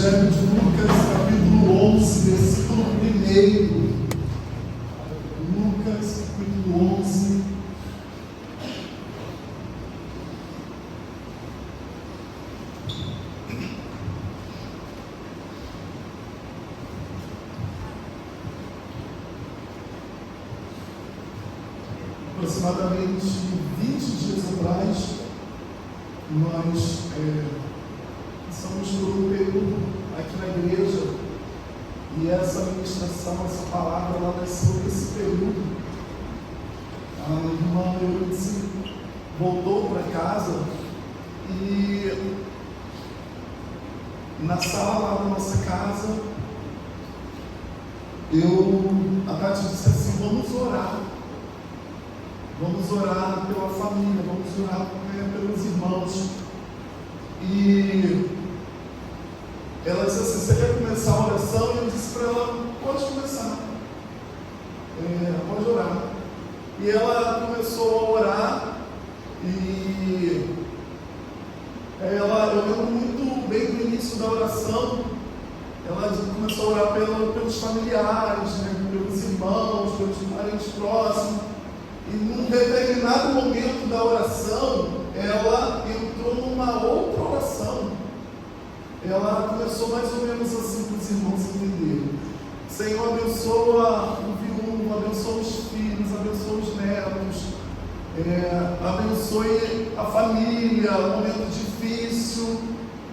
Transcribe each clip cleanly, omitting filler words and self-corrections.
Evangelho de Lucas, capítulo 11, versículo 1. Lucas, capítulo 11. Aproximadamente 20 dias atrás, nós estamos por um período aqui na igreja e essa ministração, essa palavra, ela nasceu nesse período. A irmã Euridice voltou para casa e na sala lá da nossa casa, a Tati disse assim: vamos orar. Vamos orar pela família, vamos orar pelos irmãos. E ela disse assim: você quer começar a oração? E eu disse para ela: pode começar, pode orar. E ela começou a orar e eu lembro muito bem do início da oração. Ela começou a orar pelos familiares, pelos irmãos, pelos parentes próximos. E num determinado momento da oração, ela entrou numa outra oração. Ela começou mais ou menos assim para os irmãos entenderem: Senhor, abençoa o viúvo, abençoa os filhos, abençoa os netos, abençoe a família, um momento difícil.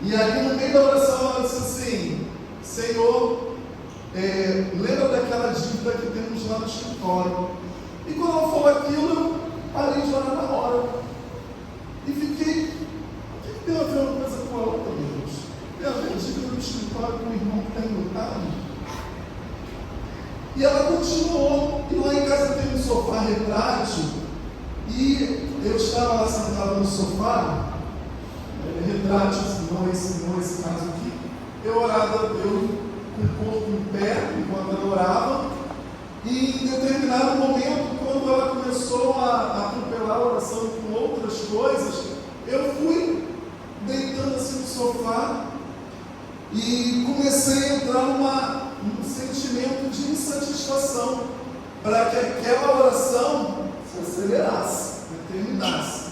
E aí no meio da oração ela disse assim: Senhor, lembra daquela dívida que temos lá no escritório. E quando ela falou aquilo, eu parei de orar na hora. E fiquei: o que tem a ver uma coisa com a outra, Deus? Tem a ver dívida no escritório com o irmão que está enlutado? E ela continuou. E lá em casa tem um sofá retrátil. E eu estava lá sentado no sofá, retrátil, não esse caso aqui. Eu orava, com o corpo em pé, enquanto ela orava. E em determinado momento, quando ela começou a atropelar a oração com outras coisas, eu fui deitando assim no sofá e comecei a entrar num sentimento de insatisfação, para que aquela oração se acelerasse, terminasse.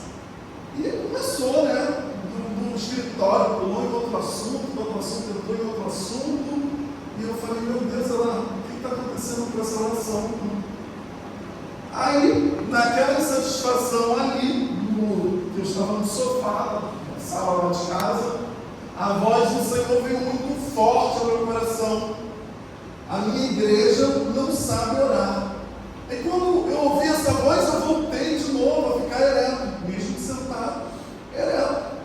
E começou, do escritório, pulou em outro assunto, entrou em outro assunto, e eu falei: meu Deus, o que está acontecendo com essa oração? Aí, naquela insatisfação ali, que eu estava no sofá, na sala lá de casa, a voz do Senhor veio muito forte ao meu coração: a minha igreja não sabe orar. E quando eu ouvi essa voz, eu voltei de novo a ficar ereto, mesmo sentado, ereto.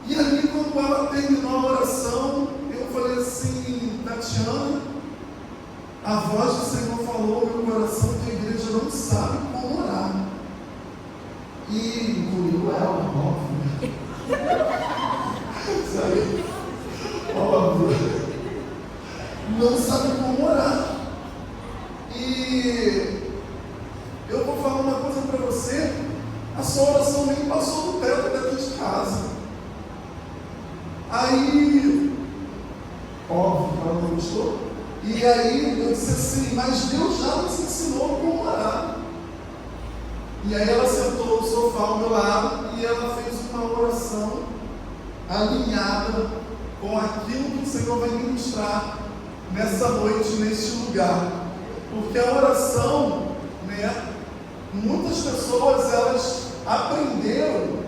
E ali, quando ela terminou a oração, eu falei assim: Tatiana, a voz do Senhor falou ao meu coração que a igreja não sabe como orar. E engoliu ela, óbvio. Sabe? Óbvio. Não sabe como orar. E eu vou falar uma coisa para você: a sua oração nem passou do teto dentro de casa. Aí, óbvio que ela não gostou. E aí eu disse assim: mas Deus já nos ensinou como orar. E aí ela sentou no sofá ao meu lado e ela fez uma oração alinhada com aquilo que o Senhor vai ministrar nessa noite, neste lugar. Porque a oração, muitas pessoas elas aprenderam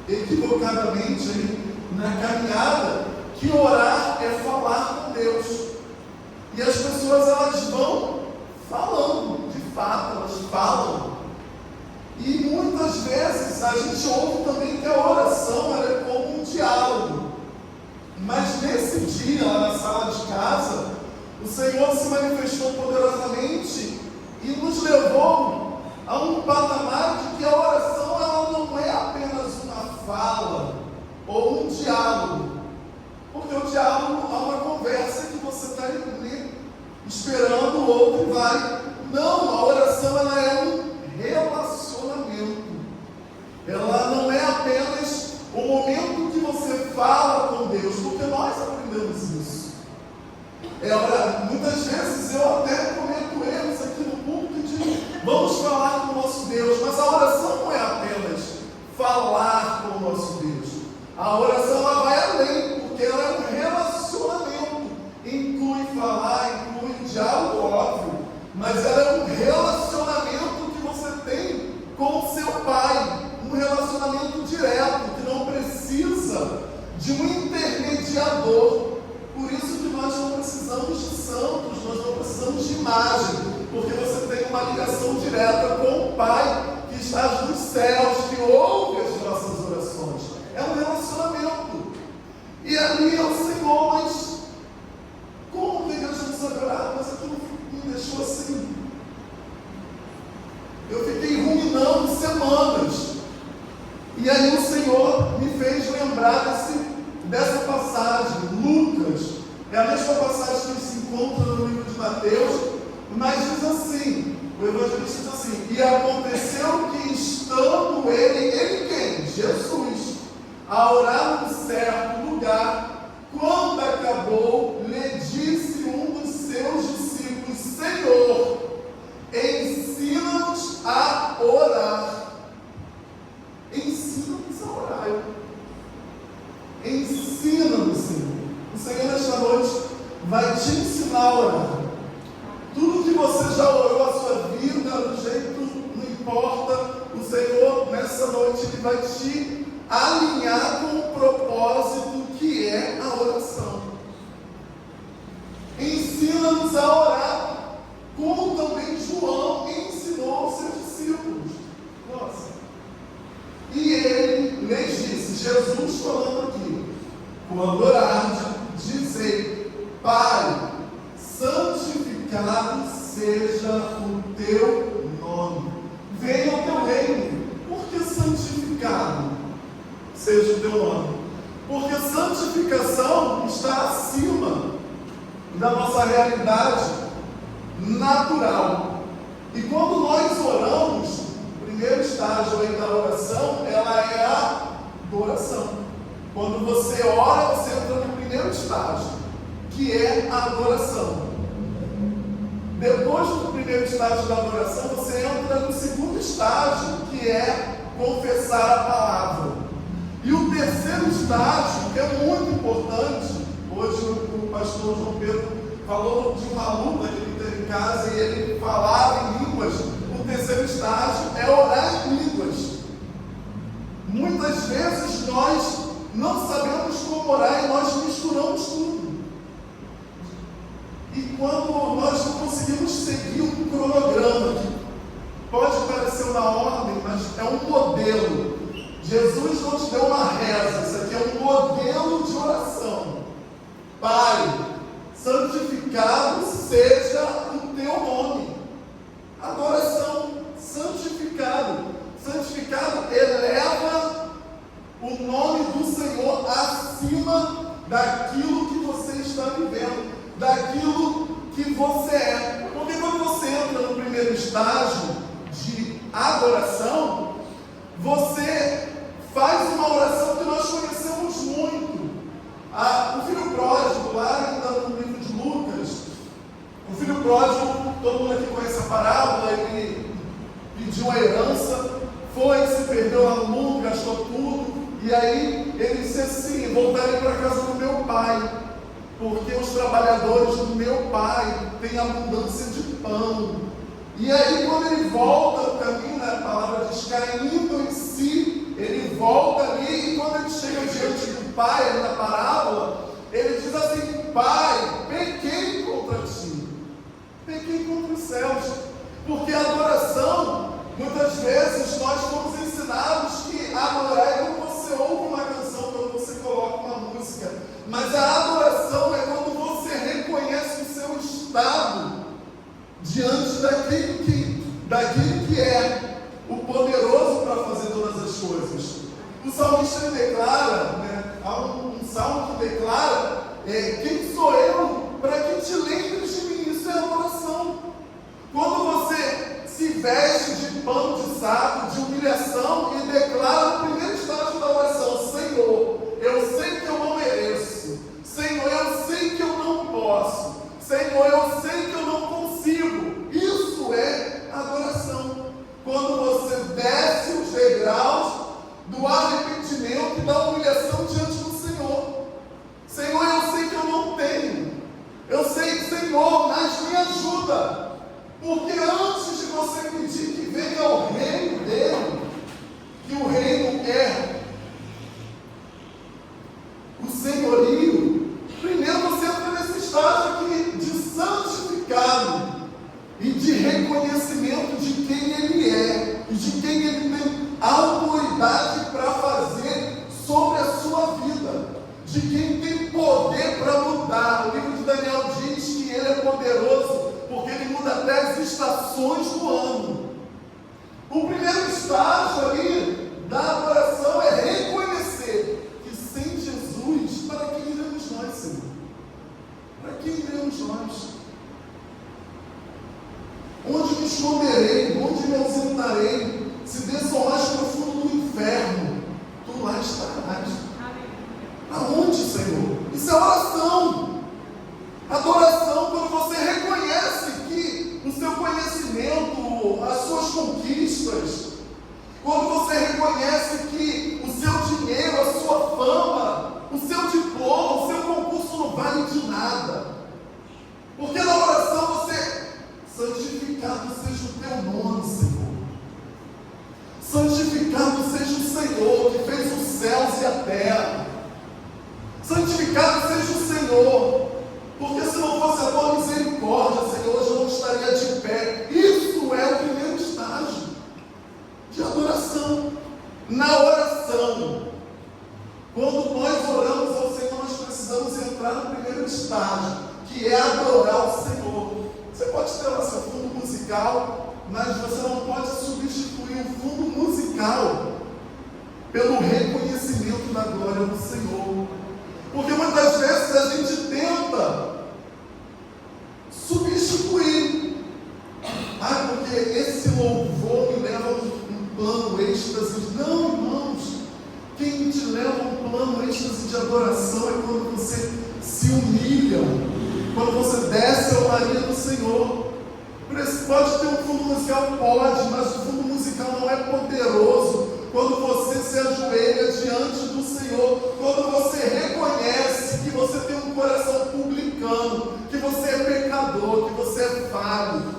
equivocadamente na caminhada que orar é falar com Deus. E as pessoas elas vão falando, de fato, elas falam. E muitas vezes a gente ouve também que a oração ela é como um diálogo. Mas nesse dia, lá na sala de casa, o Senhor se manifestou poderosamente e nos levou a um patamar de que a oração ela não é apenas uma fala ou um diálogo. Porque o diálogo é uma conversa que você está esperando o outro e vai. Não, a oração ela é um relacionamento. Ela não é apenas o momento que você fala com Deus, porque nós aprendemos aprendemos isso. Muitas vezes eu até cometo erros aqui no púlpito de vamos falar com o nosso Deus, mas a oração não é apenas falar com o nosso Deus. A oração ela vai além, porque ela é um relacionamento. Inclui falar, inclui diálogo, óbvio, mas ela é um relacionamento que você tem com o seu Pai, um relacionamento direto, que não precisa de um intermediador. Por isso que nós não precisamos de santos, nós não precisamos de imagem, porque você tem uma ligação direta com o Pai que está nos céus, que ouve as nossas orações. É um relacionamento. E ali é o Senhor, mas como que a igreja não sabe orar? Mas aquilo me deixou assim. Eu fiquei ruminando semanas. E aí o Senhor me fez lembrar dessa passagem. Lucas é a mesma passagem que se encontra no livro de Mateus, mas diz assim, o evangelista diz assim: e aconteceu que estando ele quem? Jesus, a orar num certo lugar, quando acabou, lhe disse um dos seus discípulos: Senhor, ensina-nos a orar. Ensina-nos a orar. Ensina-nos, Senhor. O Senhor nesta noite vai te ensinar a orar. Tudo que você já orou a sua vida, do jeito, não importa, o Senhor nessa noite Ele vai te alinhar com o propósito que é a oração. Ensina-nos a orar, como também João ensinou aos seus discípulos. Nossa. E ele lhes disse, Jesus falando aqui: quando orardes, dizei: Pai, santificado seja o teu nome, venha o teu reino. Por que santificado seja o teu nome? Porque santificação está acima da nossa realidade natural. E quando nós oramos, o primeiro estágio aí da oração, ela é a adoração. Quando você ora, você entra no primeiro estágio, que é a adoração. Depois do primeiro estágio da adoração, você entra no segundo estágio, que é confessar a palavra. E o terceiro estágio, que é muito importante, hoje o pastor João Pedro falou de uma aluna que ele teve em casa e ele falava em línguas. O terceiro estágio é orar em línguas. Muitas vezes nós não sabemos como orar e nós misturamos tudo. E quando nós não conseguimos seguir um cronograma, que pode parecer uma ordem, mas é um modelo. Jesus não te deu uma reza, isso aqui é um modelo de oração. Pai, santificado seja o teu nome. Adoração, santificado. Santificado eleva o nome do Senhor acima daquilo que você está vivendo, daquilo que você é. Porque quando você entra no primeiro estágio de adoração, você faz uma oração que nós conhecemos muito. O filho pródigo, lá ainda no livro de Lucas, o filho pródigo, todo mundo aqui conhece a parábola, ele pediu a herança, foi, se perdeu lá no mundo, gastou tudo, e aí ele disse assim: voltarei para a casa do meu pai, porque os trabalhadores do meu pai têm abundância de pão. E aí quando ele volta no caminho, a palavra diz, caindo em si, ele volta ali, e quando ele chega diante do pai, ali na parábola, ele diz assim: Pai, pequei contra ti, pequei contra os céus. Porque a adoração, muitas vezes nós fomos ensinados que adorar é quando você ouve uma canção, quando você coloca uma música. Mas a adoração é quando você reconhece o seu estado diante daquele que é o poderoso para fazer todas as coisas. O salmista declara, há um salmo que declara: quem sou eu para que te lembres de mim? Isso é adoração. Quando você se veste de pano de saco, de humilhação, e declara no primeiro estágio da oração: Senhor, eu sei que eu não mereço. Senhor, eu Senhor, eu sei que eu não consigo. Isso é adoração. Quando você desce os degraus do arrependimento e da humilhação diante do Senhor. Senhor, eu sei que eu não tenho. Eu sei que, Senhor, mas me ajuda. Porque antes de você pedir que venha o reino dele, que o reino é o senhorio, primeiro você entra nesse estágio aqui de santificado e de reconhecimento de quem ele é e de quem ele tem autoridade para fazer sobre a sua vida, de quem tem poder para mudar. O livro de Daniel diz que ele é poderoso porque ele muda até as estações do ano. O primeiro estágio ali da adoração é reconhecer que sem Jesus, para que iremos nós, Senhor? Para que iremos nós? Onde me esconderei? Onde me ausentarei? Se desço ao mais profundo do inferno, tu lá estarás. Aonde, Senhor? Isso é oração. Adoração, quando você reconhece que o seu conhecimento, as suas conquistas, quando você reconhece que o seu dinheiro, a sua fama, o seu diploma, o seu concurso não vale de nada. Porque na oração você, santificado seja o teu nome, Senhor. Santificado seja o Senhor que fez os céus e a terra. Santificado seja o Senhor, porque se não fosse a tua misericórdia, Senhor, hoje eu não estaria de pé. Isso é o primeiro estágio de adoração. Na oração, quando nós oramos ao Senhor, nós precisamos entrar no primeiro estágio, que é adorar o Senhor. Você pode ter lá seu fundo musical, mas você não pode substituir o fundo musical pelo reconhecimento da glória do Senhor. Porque muitas vezes a gente tenta substituir. Porque esse louvor me leva a um plano êxtase. Não, irmãos. Quem te leva a um plano êxtase de adoração é quando você se humilha, quando você desce ao Maria do Senhor. Pode ter um fundo musical? Pode, mas o fundo musical não é poderoso quando você se ajoelha diante do Senhor, quando você reconhece que você tem um coração publicano, que você é pecador, que você é falho.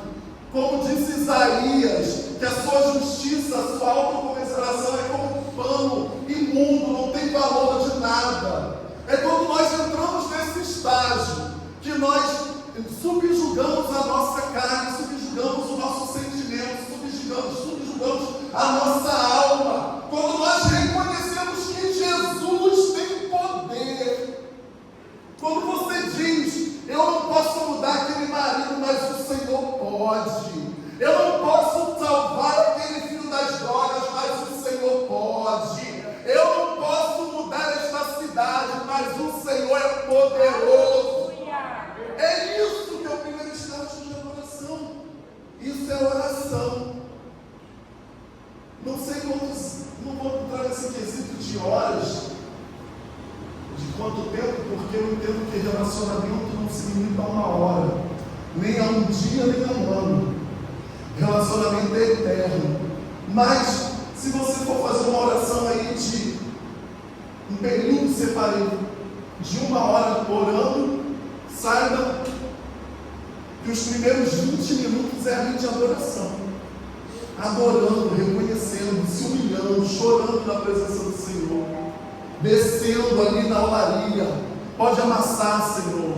Como diz Isaías, que a sua justiça, a sua autocomiseração é como um pano imundo, não tem valor de nada. É quando nós entramos nesse estágio, que nós subjugamos a nossa carne, subjugamos o nosso sentimento, subjugamos a nossa alma. Quando nós reconhecemos que Jesus tem poder. Quando você diz, eu não posso mudar aquele marido, mas o Senhor pode. Eu não posso salvar aquele filho das drogas, mas o Senhor pode. Eu não posso mudar esta cidade, mas o Senhor é poderoso. É isso que é o primeiro estágio de adoração. Isso é oração. Não sei quantos, não vou entrar nesse quesito de horas, de quanto tempo, porque eu entendo que relacionamento não se limita a uma hora, nem a um dia, nem a um ano. Relacionamento é eterno. Mas, se você for fazer uma oração aí de um período separado de uma hora orando, saiba que os primeiros 20 minutos é a de adoração. Adorando, reconhecendo, se humilhando, chorando na presença do Senhor, descendo ali na olaria. Pode amassar, Senhor,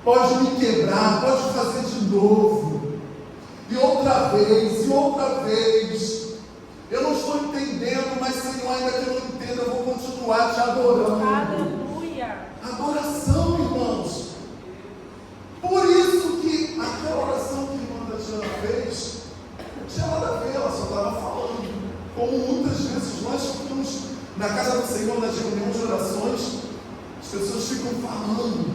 pode me quebrar, pode fazer de novo, e outra vez, e outra vez. Eu não estou entendendo, mas Senhor, ainda que eu não entenda, eu vou continuar te adorando. Aleluia. Adoração, irmãos. Por isso que aquela oração que a irmã Tatiana fez, não tinha nada a ver, ela só estava falando. Como muitas vezes nós ficamos na casa do Senhor, nas reuniões de orações, as pessoas ficam falando,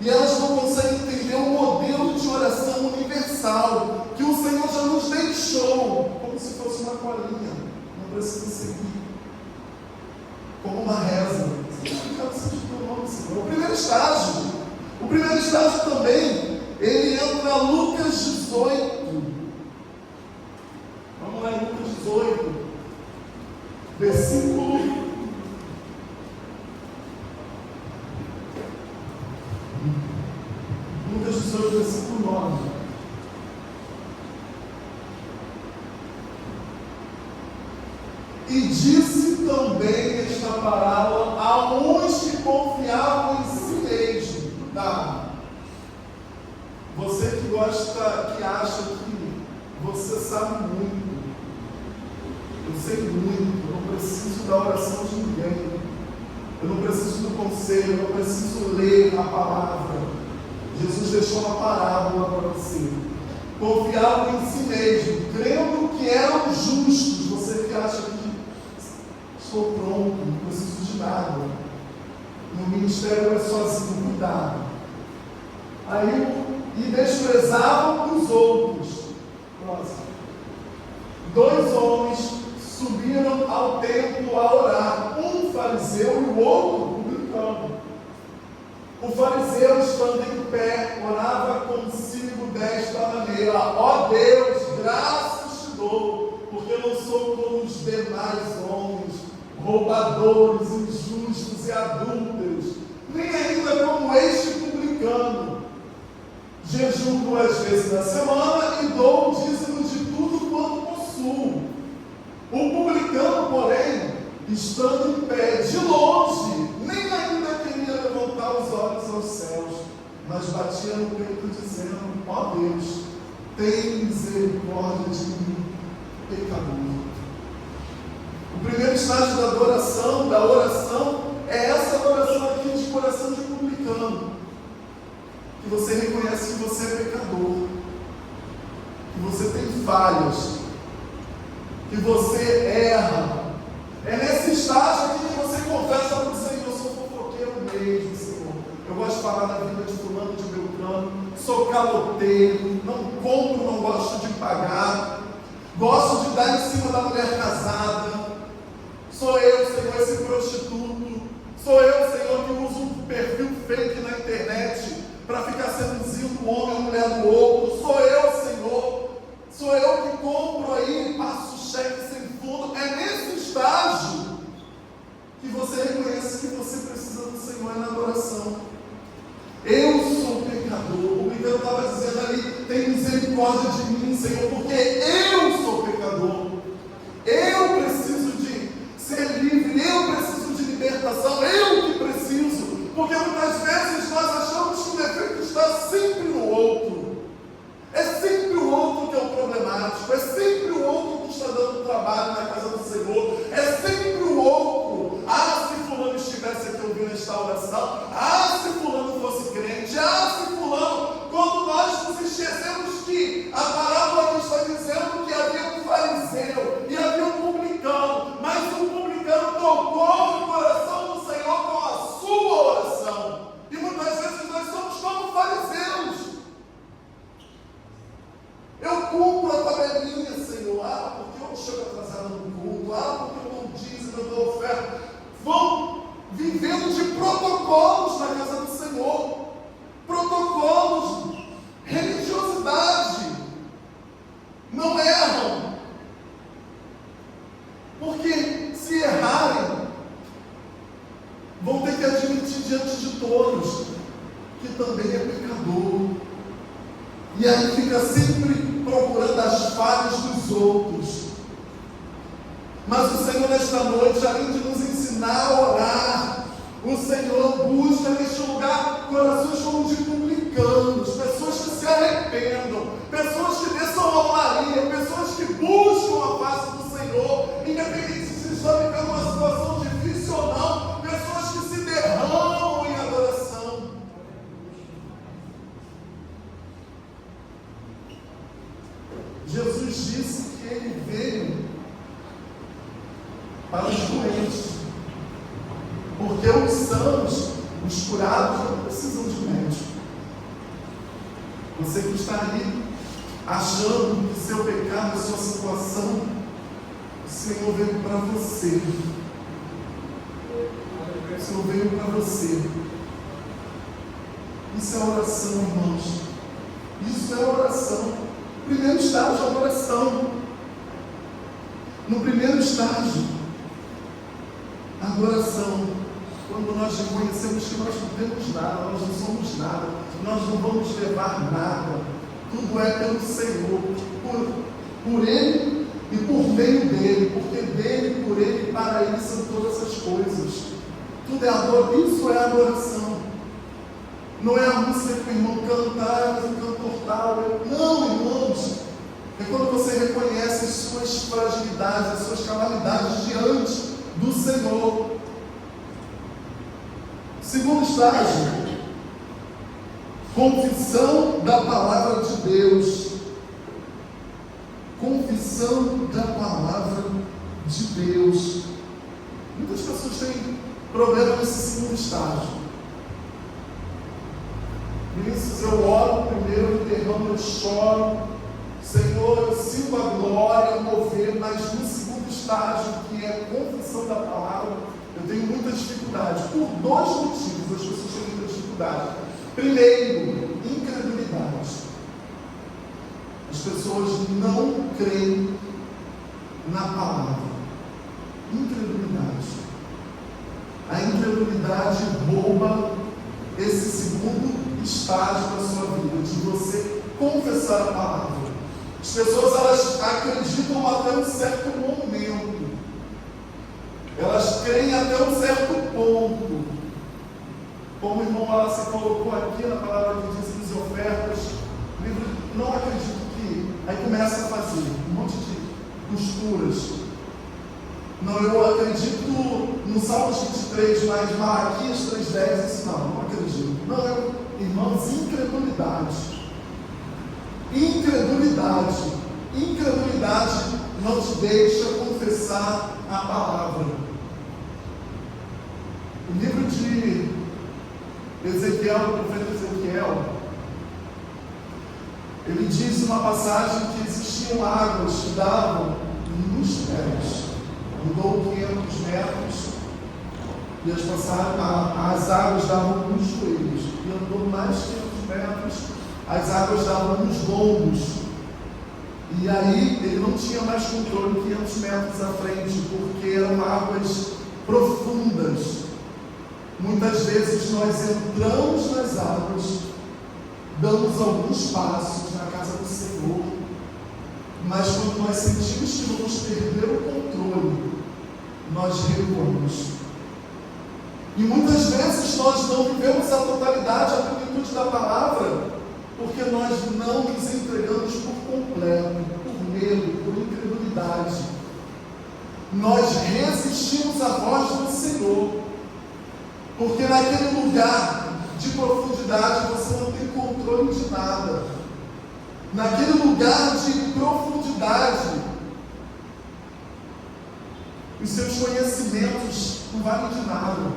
e elas não conseguem entender o modelo de oração universal que o Senhor já nos deixou, como se fosse uma colinha, não precisa seguir, como uma reza. Santificado seja o teu nome, estágio. O primeiro estágio também, ele entra Lucas 18. Vamos lá em Lucas 18, versículo 9. E disse também esta parábola a uns que confiavam em si mesmo. Tá? Você que gosta, que acha que você sabe muito, eu sei muito, eu não preciso da oração de ninguém, eu não preciso do conselho, eu não preciso ler a palavra. Jesus deixou uma parábola para você. Confiavam em si mesmo, crendo que eram justos. Você que acha que estou pronto, não preciso de nada, meu ministério é sozinho, cuidado. Aí, e desprezavam os outros. Próximo. 2 homens subiram ao templo a orar, um fariseu e o outro publicano. O fariseu, estando em pé, orava consigo desta maneira: ó Deus, graças te dou, porque não sou como os demais homens, roubadores, injustos e adúlteros, nem ainda como este publicano. Jejuo 2 vezes na semana e dou o dízimo de tudo quanto possuo. O publicano, porém, estando em pé de longe, nem ainda queria levantar os olhos aos céus, mas batia no peito dizendo: ó Deus, tem misericórdia de mim, pecador. O primeiro estágio da oração é essa oração aqui de coração de publicano, que você reconhece que você é pecador, que você tem falhas, que você erra. É nesse estágio aqui que você confessa para o Senhor: eu sou fofoqueiro mesmo, Senhor, eu gosto de falar da vida de fulano, de Beltrano, sou caloteiro, não compro, não gosto de pagar, gosto de dar em cima da mulher casada. Sou eu, Senhor, esse prostituto. Sou eu, Senhor, que uso um perfil fake na internet para ficar seduzindo o homem ou a mulher do outro. Sou eu, Senhor. Sou eu que compro aí, passo cheque sem fundo. É nesse estágio que você reconhece que você precisa do Senhor na adoração. Eu sou pecador. O Miguel estava dizendo ali: tem misericórdia de mim, Senhor, porque eu sou pecador. Eu preciso de ser livre, eu preciso de libertação, eu que preciso, porque muitas vezes nós achamos que o defeito está sempre no outro. É sempre o outro que é o problemático, é sempre o outro que está dando trabalho na casa do Senhor, é sempre o outro. Ah, se fulano estivesse aqui ouvindo esta oração, ah, se fulano fosse crente, ah, se fulano, quando nós nos esquecemos que a parábola aqui está dizendo que havia um fariseu e havia um publicano, mas o publicano tocou no coração do Senhor com a sua oração. E muitas vezes nós somos como fariseus. Eu cumpro a tabelinha, Senhor. Ah, porque eu não chego atrasado no culto. Ah, porque eu não dízimo, eu dou oferta. Vão vivendo de protocolos na casa do Senhor. Protocolos, religiosidade. Não erram. Porque se errarem, vão ter que admitir diante de todos que também é pecador. E aí fica sempre procurando as falhas dos outros. Mas o Senhor, nesta noite, além de nos ensinar a orar, o Senhor busca neste lugar corações como de publicanos, pessoas que se arrependam, pessoas que desçam a olaria, pessoas que buscam a face do Senhor, independente se está vivendo uma situação difícil ou não, pessoas que se derramam em adoração. Jesus disse que Ele veio para os doentes, porque os sãos, os curados, não precisam de médico. Você que está ali achando que seu pecado, a sua situação, o Senhor veio para você. O Senhor veio para você. Isso é oração, irmãos. Isso é oração. O primeiro estágio é oração. No primeiro estágio, adoração. Quando nós reconhecemos que nós não temos nada, nós não somos nada, nós não vamos levar nada. Tudo é pelo Senhor, por Ele e por meio dEle, porque dEle, por Ele e para Ele são todas as coisas. Tudo é adoração, isso é adoração. Não é a música que o irmão canta, mas o cantor tal. Não, irmãos. É quando você reconhece as suas fragilidades, as suas calamidades diante do Senhor. Segundo estágio, confissão da palavra de Deus. Confissão da palavra de Deus. Muitas pessoas têm problema nesse segundo estágio. Vinícius, eu oro primeiro, eu derramo, eu choro. Senhor, eu sinto a glória, o mover, mas no segundo estágio, que é a confissão da palavra, eu tenho muita dificuldade. Por dois motivos as pessoas têm muita dificuldade. Primeiro, incredulidade. As pessoas não creem na palavra. Incredulidade. A incredulidade rouba esse segundo estágio da sua vida, de você confessar a palavra. As pessoas, elas acreditam até um certo momento. Elas creem até um certo ponto. Como o irmão Wallace colocou aqui na palavra de dízimos e ofertas, o livro, não acredito que... Aí começa a fazer um monte de costuras. Não, eu acredito no Salmos 23, mas Malaquias 3,10, isso não acredito. Não, irmãos, incredulidade. Incredulidade não te deixa confessar a palavra. O livro de Ezequiel, o profeta Ezequiel, ele diz uma passagem que existiam águas que davam nos pés. Andou 500 metros e as águas davam nos joelhos. E andou mais 500 metros, as águas davam nos lombos. E aí ele não tinha mais controle 500 metros à frente, porque eram águas profundas. Muitas vezes nós entramos nas águas, damos alguns passos na casa do Senhor, mas quando nós sentimos que vamos perder o controle, nós recuamos. E muitas vezes nós não vivemos a totalidade, a plenitude da palavra, porque nós não nos entregamos por completo, por medo, por incredulidade. Nós resistimos à voz do Senhor, porque naquele lugar de profundidade você não tem controle de nada. Naquele lugar de profundidade, os seus conhecimentos não valem de nada,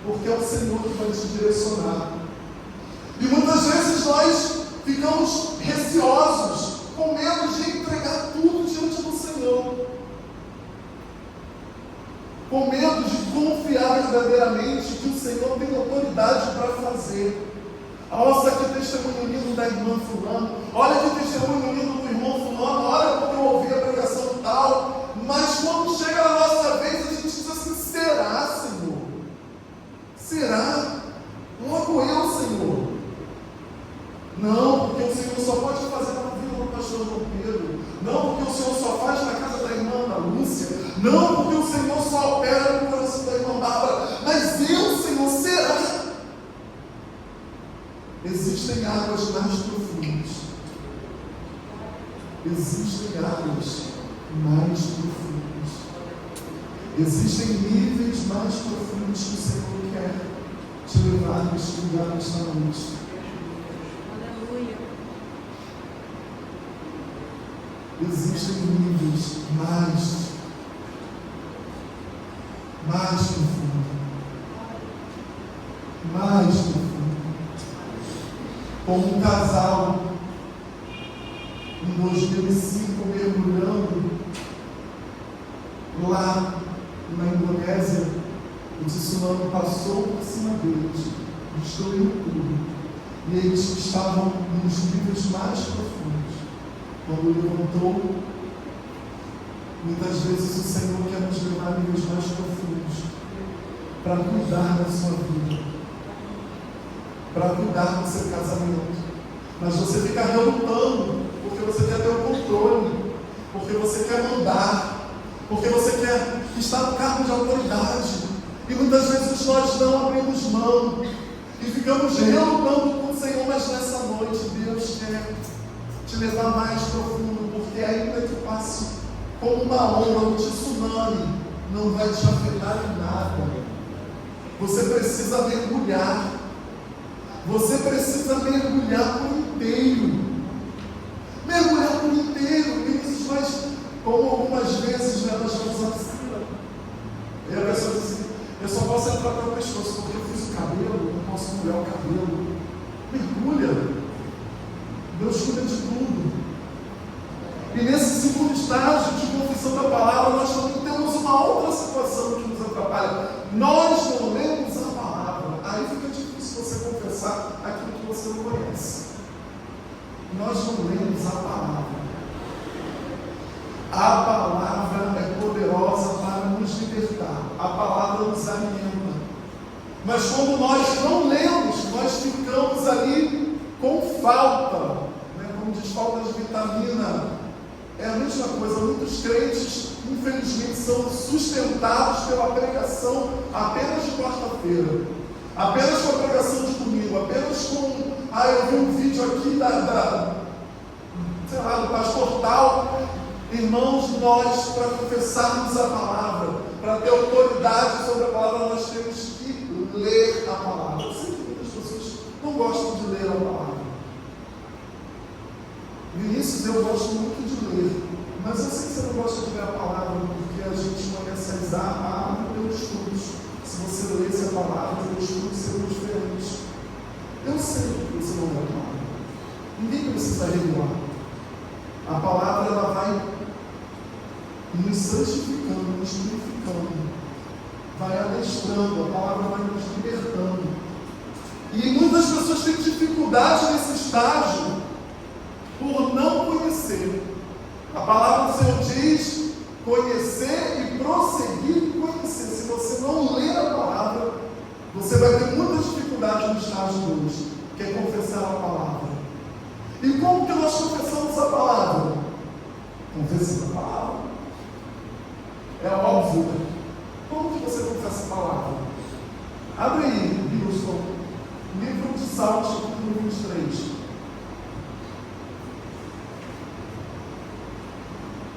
porque é o Senhor que vai te direcionar. E muitas vezes nós ficamos receosos, com medo de entregar tudo diante do Senhor, com medo de confiar verdadeiramente que o Senhor tem autoridade para fazer. Olha que testemunho lindo da irmã fulano, olha que testemunho lindo do irmão fulano, olha como eu ouvi a pregação tal, mas quando chega na nossa vez a gente diz assim: será, Senhor? Será? Logo eu, Senhor. Não, porque o Senhor só pode fazer na vida do pastor João Pedro. Não, porque o Senhor só faz na casa da irmã Ana Lúcia. Não, porque o Senhor só opera no coração da irmã Bárbara. Mas eu, Senhor, será? Existem águas mais profundas. Existem águas mais profundas. Existem níveis mais profundos que o Senhor quer te levar neste lugar, nesta noite. Existem níveis mais profundos. Mais profundo. Como um casal em 2005 mergulhando lá na Indonésia, o tsunami passou por cima deles, destruiu tudo. E eles estavam nos níveis mais profundos. Quando levantou, muitas vezes o Senhor quer nos levar a níveis mais profundos para cuidar da sua vida, para cuidar do seu casamento. Mas você fica relutando, porque você quer ter o controle, porque você quer mandar, porque você quer estar no cargo de autoridade. E muitas vezes nós não abrimos mão e ficamos relutando com o Senhor. Mas nessa noite Deus quer te levar mais profundo, porque ainda que passe como uma onda, um tsunami, não vai te afetar em nada. Você precisa mergulhar. Você precisa mergulhar por inteiro. Mergulhar por inteiro. Mas, como algumas vezes nós vamos à piscina, e a pessoa diz assim: eu só posso entrar pelo pescoço, porque eu fiz o cabelo, não posso molhar o cabelo. Mergulha. Deus cuida de tudo. E nesse segundo estágio de confissão da palavra, nós também temos uma outra situação que nos atrapalha. Nós não lemos a palavra. Aí fica difícil você confessar aquilo que você não conhece. Nós não lemos a palavra. A palavra é poderosa para nos libertar. A palavra nos alimenta. Mas quando nós não lemos, nós ficamos ali com falta. Como diz, falta de vitamina. É a mesma coisa. Muitos crentes, infelizmente, são sustentados pela pregação apenas de quarta-feira, apenas com a pregação de domingo, apenas com... eu vi um vídeo aqui do pastor tal. Irmãos, nós, para confessarmos a palavra, para ter autoridade sobre a palavra, nós temos que ler a palavra. Eu sei que muitas pessoas não gostam de ler a palavra. Vinícius, eu gosto muito de ler, mas eu sei que você não gosta de ler a palavra, porque a gente conhece a palavra pelos estudos. Se você lesse a palavra, os estudos seriam diferentes. Eu sei que você não lê a palavra. Ninguém precisa regular. A palavra, ela vai nos santificando, nos purificando, vai adestrando, a palavra vai nos libertando. E muitas pessoas têm dificuldade nesse estágio por não conhecer. A palavra do Senhor diz conhecer e prosseguir em conhecer. Se você não ler a palavra, você vai ter muita dificuldade no estágio 2, que é confessar a palavra. E como que nós confessamos a palavra? Confessando a palavra. É óbvio. Como que você confessa a palavra? Abre aí, Wilson, livro de Salmos, capítulo 23.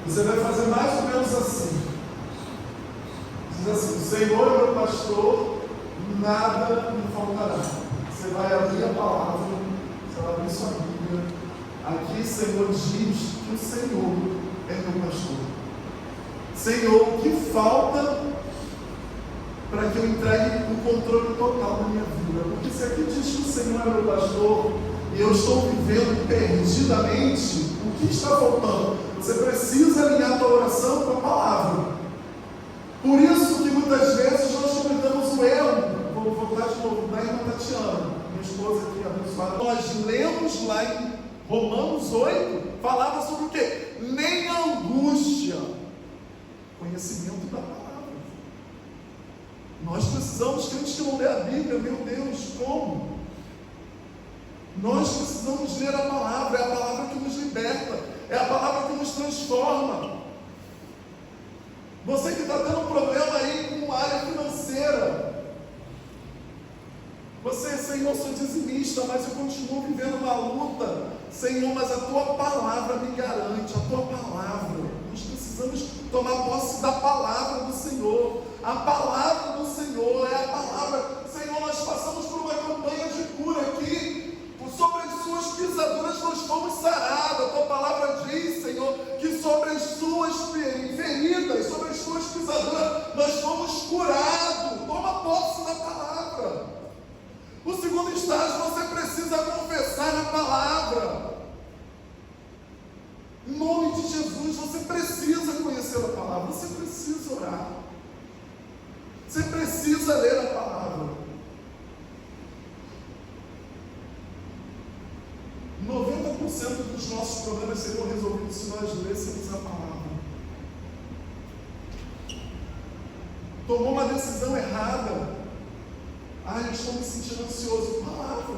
Você vai fazer mais ou menos assim. Diz assim: o Senhor é meu pastor, nada me faltará. Você vai abrir a palavra, você vai abrir sua Bíblia. Aqui o Senhor diz que o Senhor é meu pastor. Senhor, o que falta para que eu entregue o controle total da minha vida? Porque se aqui diz que o Senhor é meu pastor e eu estou vivendo perdidamente, o que está faltando? Você precisa alinhar a tua oração com a palavra. Por isso que muitas vezes nós cometemos o erro. Vou voltar de novo da irmã Tatiana, minha esposa aqui abençoada. Nós lemos lá em Romanos 8, falava sobre o quê? Nem a angústia, conhecimento da palavra. Nós precisamos, crentes que não lê a Bíblia, meu Deus, como? Nós precisamos ler a palavra, é a palavra que nos liberta, é a palavra que nos transforma. Você que está tendo um problema aí com a área financeira, você, Senhor, sou dizimista, mas eu continuo vivendo uma luta. Senhor, mas a tua palavra me garante, a tua palavra. Nós precisamos tomar posse da palavra do Senhor. A palavra do Senhor é a palavra. Senhor, nós passamos por uma campanha de cura aqui. Sobre as suas pisaduras nós fomos sarados. A tua palavra diz, Senhor, que sobre as suas feridas, sobre as suas pisaduras, nós fomos curados. Toma posse da palavra. O segundo estágio, você precisa confessar a palavra. Em nome de Jesus, você precisa conhecer a palavra, você precisa orar. Você precisa nós lêssemos a palavra. Tomou uma decisão errada. Eu estou me sentindo ansioso. Palavra.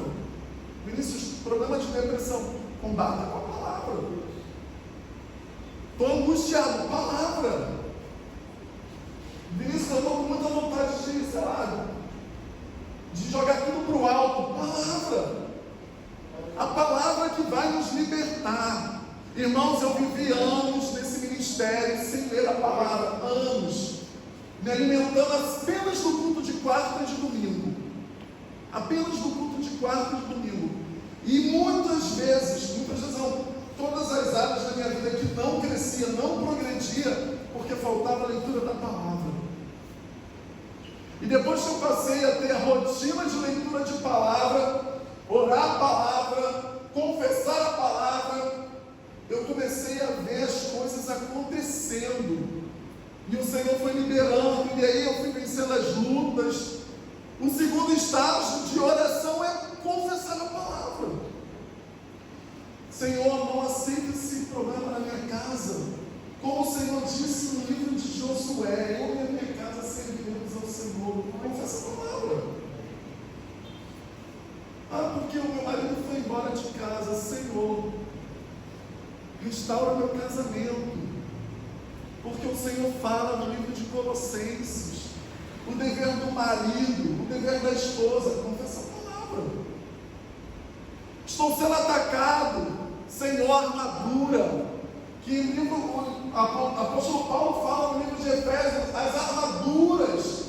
Vinícius, problema de depressão. Combata com a palavra. Estou angustiado. Palavra. Vinícius, eu estou com muita vontade de, sei lá, de jogar tudo para o alto. Palavra. A palavra que vai nos libertar. Irmãos, eu vivi anos nesse ministério sem ler a palavra. Anos. Me alimentando apenas do culto de quarta e de domingo. Apenas do culto de quarta e de domingo. E muitas vezes não, todas as áreas da minha vida que não crescia, não progredia, porque faltava a leitura da palavra. E depois que eu passei a ter a rotina de leitura de palavra, orar a palavra, confessar a palavra, eu comecei a ver as coisas acontecendo. E o Senhor foi liberando, e aí eu fui vencendo as lutas. O segundo estágio de oração é confessar a palavra. Senhor, não aceita esse problema na minha casa. Como o Senhor disse no livro de Josué, eu e a minha casa serviremos ao Senhor. Confessa a palavra. Porque o meu marido foi embora de casa. Senhor, restaura meu casamento. Porque o Senhor fala no livro de Colossenses, o dever do marido, o dever da esposa, confessa a palavra. Estou sendo atacado, Senhor, armadura, que o apóstolo Paulo fala no livro de Efésios, as armaduras,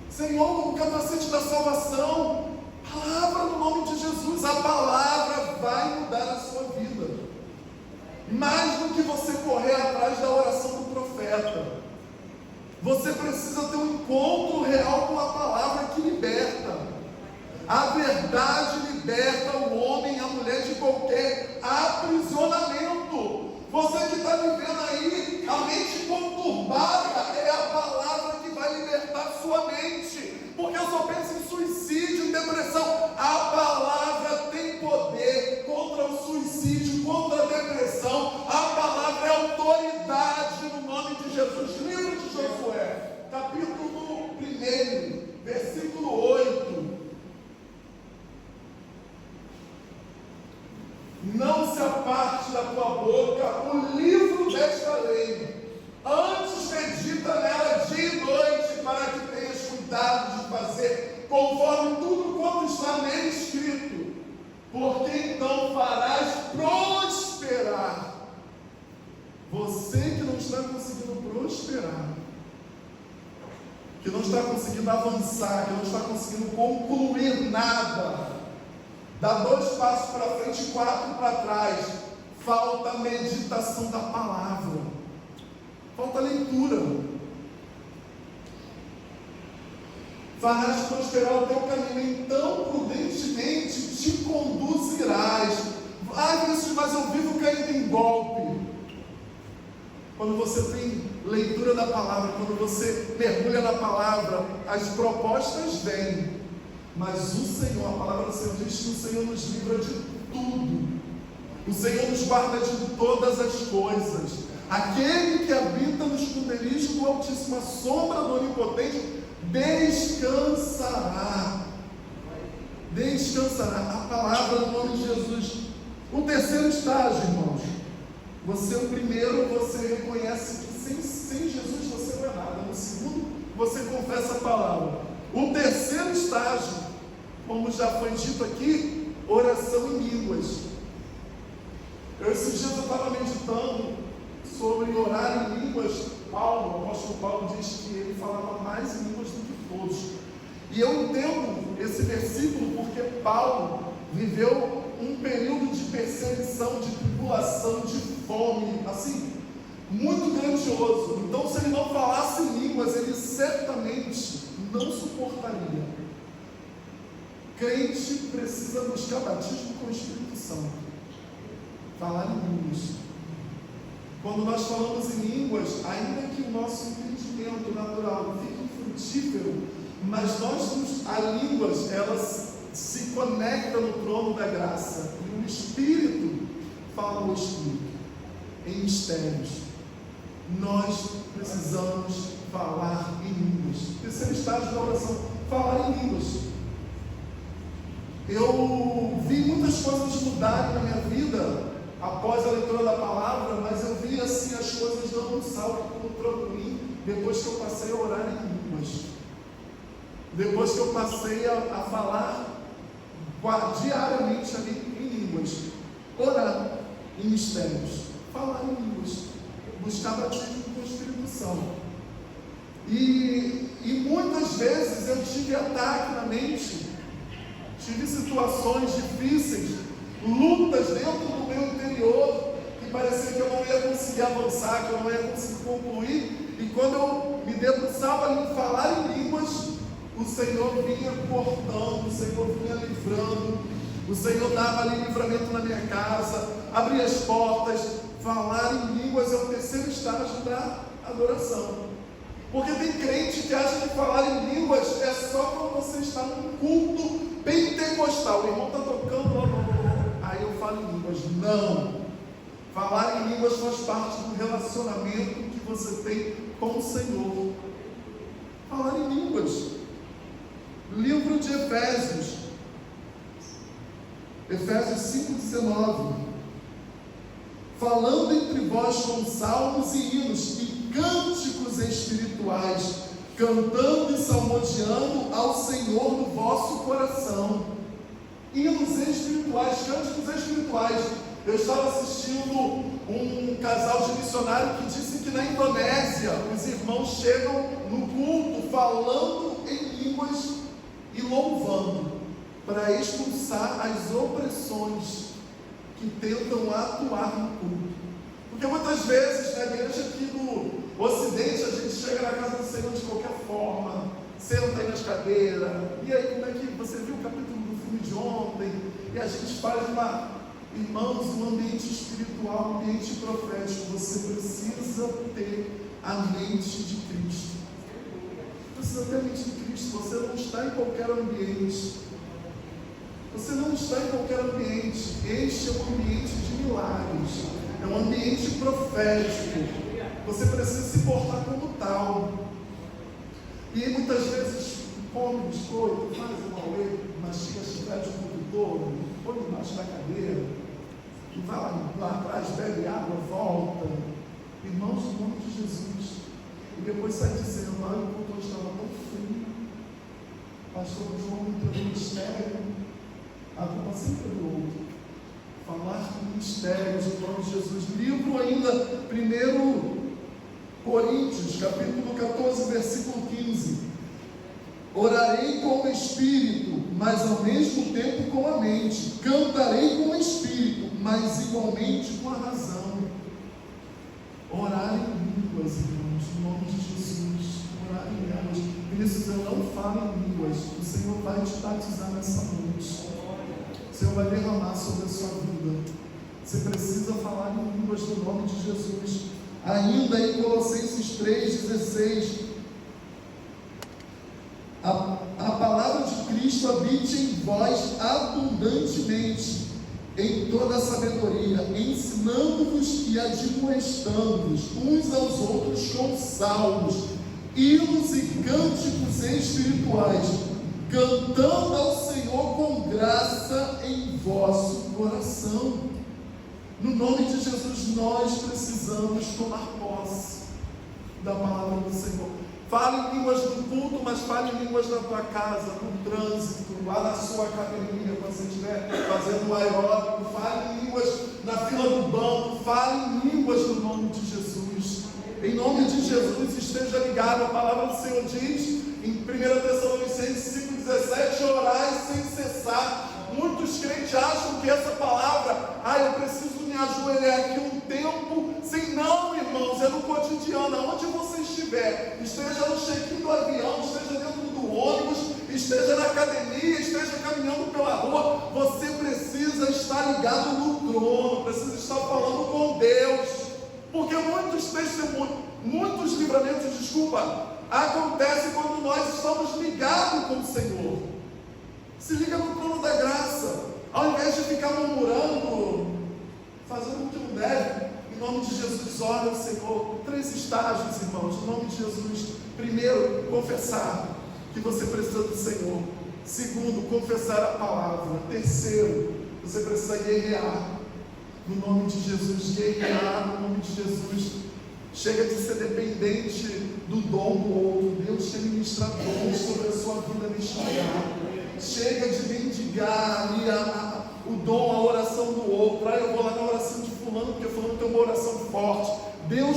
Senhor, o capacete da salvação, palavra no nome de Jesus, a palavra vai mudar a sua vida. Mais do que você correr atrás da oração do profeta, você precisa ter um encontro real com a palavra que liberta. A verdade liberta o homem e a mulher de qualquer aprisionamento. Você que está vivendo aí, a mente conturbada, é a palavra que vai libertar sua mente. Porque eu só penso em suicídio, em depressão. A palavra tem poder contra o suicídio, contra a depressão. A palavra é autoridade no nome de Jesus. Livro de Josué, capítulo 1, versículo 8. Não se aparte da tua boca o livro desta lei, antes medita nela dia e noite, para que tenhas cuidado de fazer conforme tudo quanto está nele escrito, porque então farás prosperar. Você que não está conseguindo prosperar, que não está conseguindo avançar, que não está conseguindo concluir nada, dá 2 passos para frente e 4 para trás, falta meditação da palavra, falta leitura. Farás prosperar o teu caminho, então prudentemente te conduzirás. Mas eu vivo caindo em golpe. Quando você tem leitura da palavra, quando você mergulha na palavra, as propostas vêm. Mas o Senhor, a palavra do Senhor diz que o Senhor nos livra de tudo. O Senhor nos guarda de todas as coisas. Aquele que habita no esconderijo do Altíssimo, a sombra do Onipotente, descansará. Descansará. A palavra no nome de Jesus. O terceiro estágio, irmãos. Você, o primeiro, você reconhece que sem Jesus você não é nada. No segundo, você confessa a palavra. O terceiro estágio, como já foi dito aqui, oração em línguas. Esses dias eu estava meditando sobre orar em línguas. O apóstolo Paulo diz que ele falava mais em línguas do que todos. E eu entendo esse versículo porque Paulo viveu um período de perseguição, de tribulação, de fome, assim, muito grandioso. Então, se ele não falasse em línguas, ele certamente não suportaria. Crente precisa buscar batismo com o Espírito Santo, falar em línguas. Quando nós falamos em línguas, ainda que o nosso entendimento natural fique infrutífero, mas as línguas, elas se conectam no trono da graça, e o Espírito fala ao Espírito. em mistérios. Nós precisamos falar em línguas. Terceiro estágio da oração, falar em línguas. Eu vi muitas coisas mudarem na minha vida após a leitura da palavra, mas eu vi assim as coisas dando um salto para mim depois que eu passei a orar em línguas. Depois que eu passei a falar diariamente ali em línguas, orar em mistérios, falar em línguas, buscar batismo com o Espírito Santo. E muitas vezes eu tive ataque na mente, tive situações difíceis, lutas dentro do meu interior, que parecia que eu não ia conseguir avançar, que eu não ia conseguir concluir, e quando eu me debruçava ali em falar em línguas, o Senhor vinha cortando, o Senhor vinha livrando, o Senhor dava ali livramento na minha casa, abria as portas. Falar em línguas é o terceiro estágio da adoração. Porque tem crente que acha que falar em línguas é só quando você está num culto pentecostal. O irmão está tocando, aí eu falo em línguas. Não! Falar em línguas faz parte do relacionamento que você tem com o Senhor. Falar em línguas. Livro de Efésios 5,19. Falando entre vós com salmos e hinos e cânticos espirituais, cantando e salmodiando ao Senhor no vosso coração. Hinos espirituais, cânticos espirituais. Eu estava assistindo um casal de missionário que disse que na Indonésia os irmãos chegam no culto falando em línguas e louvando, para expulsar as opressões que tentam atuar no culto. Porque muitas vezes na igreja aqui no Ocidente a gente chega na casa do Senhor de qualquer forma, senta aí nas cadeiras, e aí como é que você viu o capítulo do filme de ontem, e a gente faz irmãos, um ambiente espiritual, um ambiente profético. Você precisa ter a mente de Cristo. Precisa ter a mente de Cristo. Você não está em qualquer ambiente. Você não está em qualquer ambiente. Este é um ambiente de milagres. É um ambiente profético. Você precisa se portar como tal. E muitas vezes come biscoito, faz um auê, mastiga a chiclete o tempo todo, põe embaixo da cadeira, e vai lá atrás, bebe água, volta. Irmãos, no nome de Jesus. E depois sai dizendo, o culto estava tão frio, pastor João entrou no ministério, a culpa sempre é do outro. Falar em mistérios, no nome de Jesus. Livro ainda, 1 Coríntios, capítulo 14, versículo 15. Orarei com o Espírito, mas ao mesmo tempo com a mente. Cantarei com o Espírito, mas igualmente com a razão. Orar em línguas, irmãos, no nome de Jesus. Orar em línguas. Vinícius, eu não falo em línguas. O Senhor vai te batizar nessa noite. O Senhor vai derramar sobre a sua vida. Você precisa falar em línguas no nome de Jesus. Ainda em Colossenses 3,16. A palavra de Cristo habite em vós abundantemente, em toda a sabedoria, ensinando-vos e admoestando-vos uns aos outros com salmos, hinos e cânticos espirituais, cantando ao Senhor com graça em vosso coração. No nome de Jesus, nós precisamos tomar posse da palavra do Senhor. Fale em línguas no culto, mas fale em línguas na tua casa, no trânsito, lá na sua academia, quando você estiver fazendo um aeróbico. Fale em línguas na fila do banco. Fale em línguas no nome de Jesus. Em nome de Jesus, esteja ligado. A palavra do Senhor diz em 1 Tessalonicenses 5,17: orai sem cessar. Muitos crentes acham que essa palavra, eu preciso me ajoelhar aqui um tempo. Sim, não, irmãos, é no cotidiano, aonde você estiver, esteja no check-in do avião, esteja dentro do ônibus, esteja na academia, esteja caminhando pela rua, você precisa estar ligado no trono, precisa estar falando com Deus, porque muitos testemunhos, muitos livramentos, acontecem quando nós estamos ligados com o Senhor. Se liga no trono da graça, ao invés de ficar murmurando, fazendo o que não deve, Em nome de Jesus, ora ao Senhor. 3 estágios, irmãos. Em nome de Jesus. Primeiro, confessar que você precisa do Senhor. Segundo, confessar a palavra. Terceiro, você precisa guerrear. No nome de Jesus, guerrear. No nome de Jesus. Chega de ser dependente do dom do outro. Deus te ministra dons sobre a sua vida neste lugar. Chega de mendigar ali o dom, a oração do outro. Eu vou lá na oração de fulano, porque fulano tem uma oração forte. Deus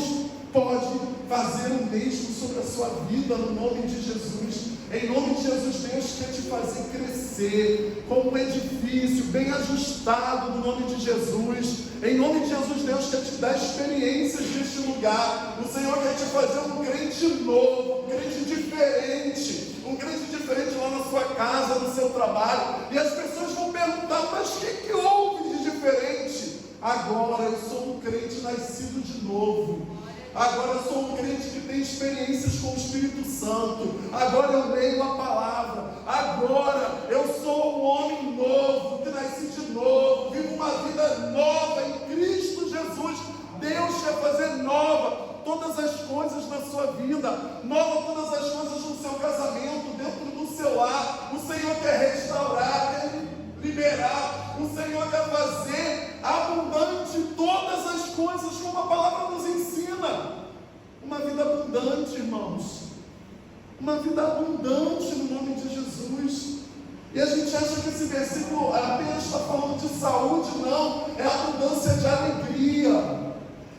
pode fazer o mesmo sobre a sua vida no nome de Jesus. Em nome de Jesus, Deus quer te fazer crescer como um edifício bem ajustado no nome de Jesus. Em nome de Jesus, Deus quer te dar experiências neste lugar. O Senhor quer te fazer um crente novo, um crente diferente, um crente diferente lá na sua casa, no seu trabalho. E as pessoas vão perguntar: mas o que houve de diferente? Agora eu sou um crente nascido de novo. Agora eu sou um crente que tem experiências com o Espírito Santo. Agora eu leio a palavra. Agora eu sou um homem novo, que nasci de novo, vivo uma vida nova em Cristo Jesus. Deus quer fazer nova todas as coisas na sua vida, nova todas as coisas no seu casamento, dentro do seu lar. O Senhor quer restaurar, quer liberar. O Senhor quer fazer abundante todas as coisas, como a palavra nos ensina. Uma vida abundante, irmãos. Uma vida abundante no nome de Jesus. E a gente acha que esse versículo apenas está falando de saúde. Não, é abundância de alegria,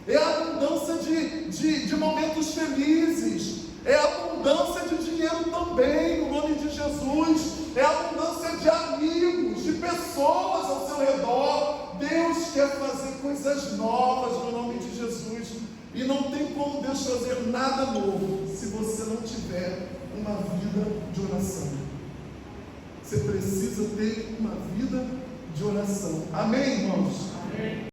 é abundância de momentos felizes, é abundância de dinheiro também, no nome de Jesus, é abundância de amigos, de pessoas ao seu redor. Deus quer fazer coisas novas no nome de Jesus. E não tem como Deus fazer nada novo se você não tiver uma vida de oração. Você precisa ter uma vida de oração. Amém, irmãos? Amém.